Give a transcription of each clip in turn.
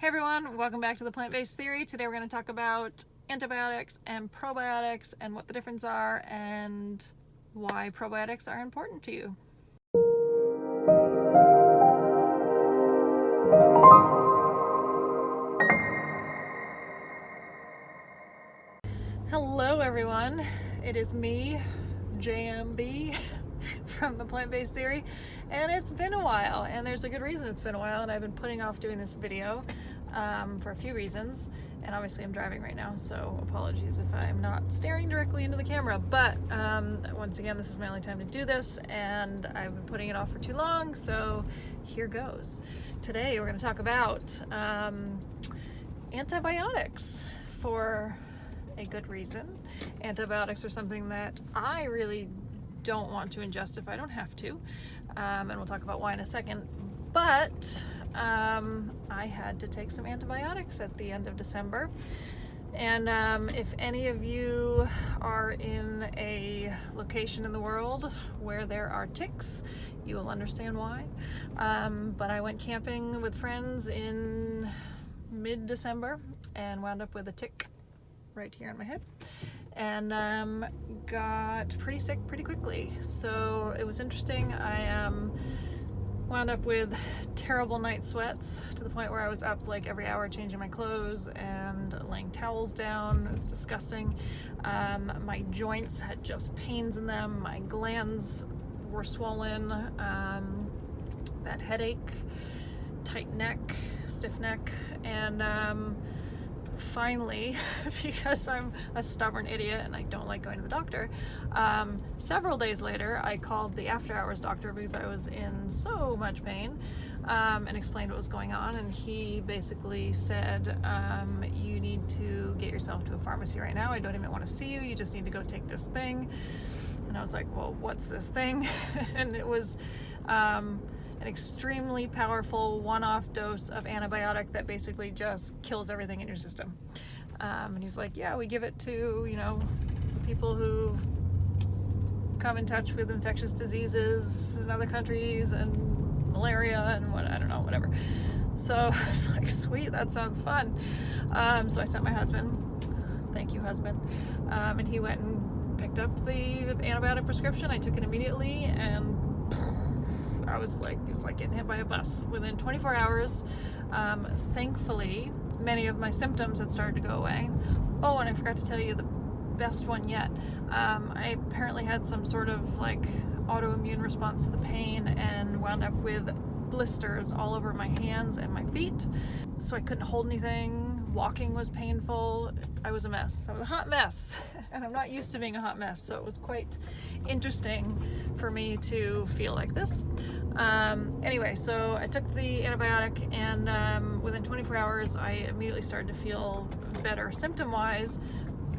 Hey everyone, welcome back to the Plant-Based Theory. Today we're going to talk about antibiotics and probiotics and what the difference are and why probiotics are important to you. Hello everyone, it is me, JMB from the Plant-Based Theory, and it's been a while, and there's a good reason it's been a while, and I've been putting off doing this video for a few reasons, and obviously I'm driving right now, so apologies if I'm not staring directly into the camera, but once again, this is my only time to do this, and I've been putting it off for too long, so here goes. Today we're going to talk about antibiotics for a good reason. Antibiotics are something that I really don't want to ingest if I don't have to, and we'll talk about why in a second, but I had to take some antibiotics at the end of December, and if any of you are in a location in the world where there are ticks, you will understand why. But I went camping with friends in mid-December and wound up with a tick right here on my head, and got pretty sick pretty quickly. So it was interesting. I wound up with terrible night sweats to the point where I was up like every hour changing my clothes and laying towels down. It was disgusting. My joints had just pains in them. My glands were swollen. Bad headache, tight neck, stiff neck, and finally, because I'm a stubborn idiot and I don't like going to the doctor, several days later I called the after hours doctor because I was in so much pain, and explained what was going on, and he basically said, you need to get yourself to a pharmacy right now. I don't even want to see you. You just need to go take this thing. And I was like, well, what's this thing? And it was an extremely powerful one-off dose of antibiotic that basically just kills everything in your system. And he's like, yeah, we give it to, you know, people who come in touch with infectious diseases in other countries and malaria and what, I don't know, whatever. So I was like, sweet, that sounds fun. So I sent my husband, thank you husband, and he went and picked up the antibiotic prescription. I took it immediately, and I was like, it was like getting hit by a bus. Within 24 hours, thankfully, many of my symptoms had started to go away. Oh, and I forgot to tell you the best one yet. I apparently had some sort of like autoimmune response to the pain and wound up with blisters all over my hands and my feet. So I couldn't hold anything. Walking was painful. I was a mess. I was a hot mess, and I'm not used to being a hot mess, so it was quite interesting for me to feel like this. Anyway, so I took the antibiotic, and within 24 hours I immediately started to feel better symptom-wise,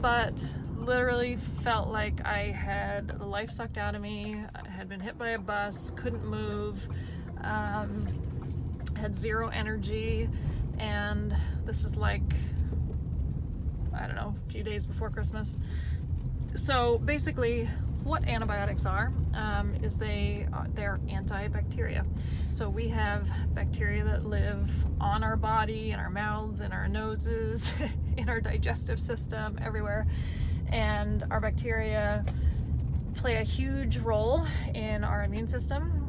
but literally felt like I had the life sucked out of me. I had been hit by a bus, couldn't move, had zero energy, and this is like, I don't know, a few days before Christmas. So basically what antibiotics are, is they're antibacteria. So we have bacteria that live on our body, in our mouths, in our noses, in our digestive system, everywhere. And our bacteria play a huge role in our immune system.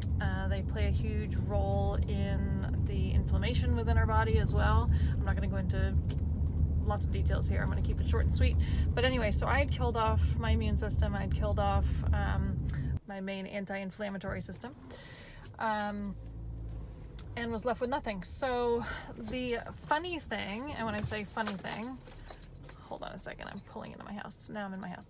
They play a huge role in the inflammation within our body as well. I'm not going to go into lots of details here. I'm going to keep it short and sweet. But anyway, so I had killed off my immune system. I had killed off my main anti-inflammatory system, and was left with nothing. So the funny thing, and when I say funny thing, hold on a second, I'm pulling into my house. Now I'm in my house.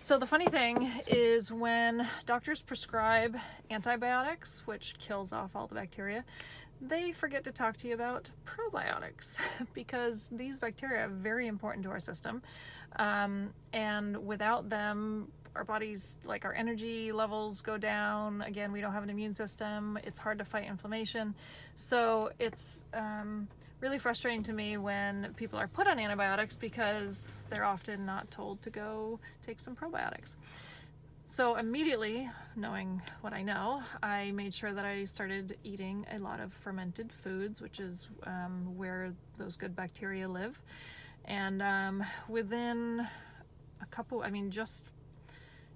So the funny thing is when doctors prescribe antibiotics, which kills off all the bacteria, they forget to talk to you about probiotics because these bacteria are very important to our system. And without them, our bodies, like our energy levels go down. Again, we don't have an immune system. It's hard to fight inflammation. So it's really frustrating to me when people are put on antibiotics because they're often not told to go take some probiotics. So immediately, knowing what I know, I made sure that I started eating a lot of fermented foods, which is where those good bacteria live. And within a couple, just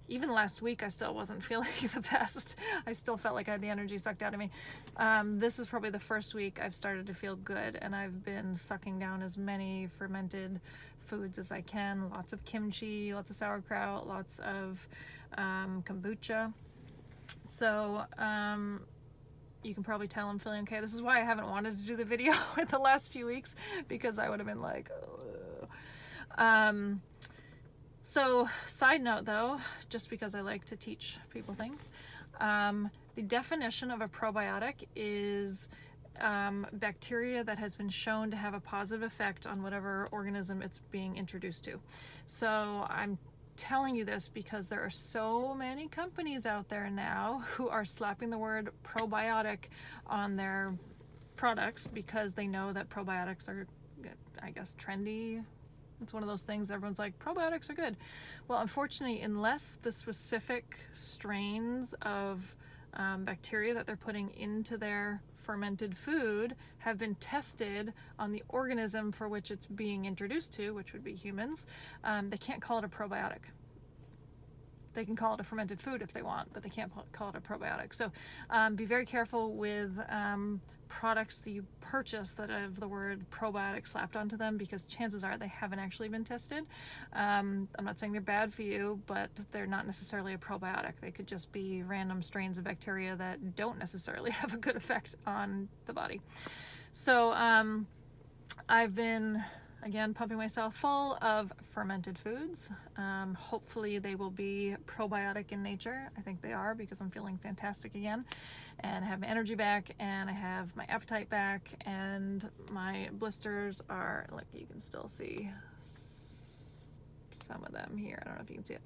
even last week, I still wasn't feeling the best. I still felt like I had the energy sucked out of me. This is probably the first week I've started to feel good, and I've been sucking down as many fermented foods as I can. Lots of kimchi, lots of sauerkraut, lots of kombucha. So you can probably tell I'm feeling okay. This is why I haven't wanted to do the video in the last few weeks, because I would have been like, ugh. So side note though, just because I like to teach people things, the definition of a probiotic is bacteria that has been shown to have a positive effect on whatever organism it's being introduced to. So I'm telling you this because there are so many companies out there now who are slapping the word probiotic on their products because they know that probiotics are, I guess, trendy. It's one of those things everyone's like, probiotics are good. Well, unfortunately, unless the specific strains of bacteria that they're putting into their fermented food have been tested on the organism for which it's being introduced to, which would be humans, they can't call it a probiotic. They can call it a fermented food if they want, but they can't call it a probiotic. So be very careful with products that you purchase that have the word probiotic slapped onto them, because chances are they haven't actually been tested. I'm not saying they're bad for you, but they're not necessarily a probiotic. They could just be random strains of bacteria that don't necessarily have a good effect on the body. So I've been, again, pumping myself full of fermented foods. Hopefully they will be probiotic in nature. I think they are, because I'm feeling fantastic again and I have my energy back and I have my appetite back, and my blisters are, like, you can still see some of them here. I don't know if you can see it.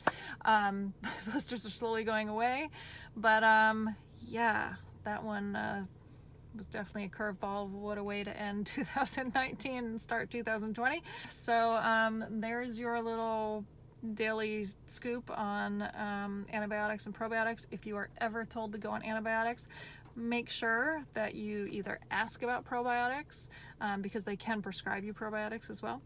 Blisters are slowly going away, but yeah, that one was definitely a curveball. What a way to end 2019 and start 2020. So there's your little daily scoop on antibiotics and probiotics. If you are ever told to go on antibiotics, make sure that you either ask about probiotics, because they can prescribe you probiotics as well,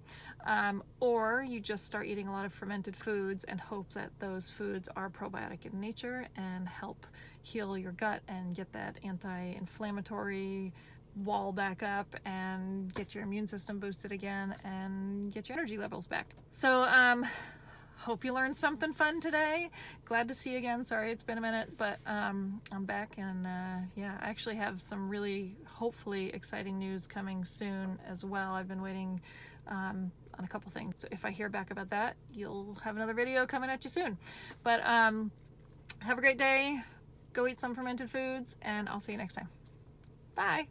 or you just start eating a lot of fermented foods and hope that those foods are probiotic in nature and help heal your gut and get that anti-inflammatory wall back up and get your immune system boosted again and get your energy levels back. So hope you learned something fun today. Glad to see you again. Sorry it's been a minute, but I'm back, and yeah, I actually have some really hopefully exciting news coming soon as well. I've been waiting on a couple things, so if I hear back about that, you'll have another video coming at you soon. But have a great day. Go eat some fermented foods, and I'll see you next time. Bye.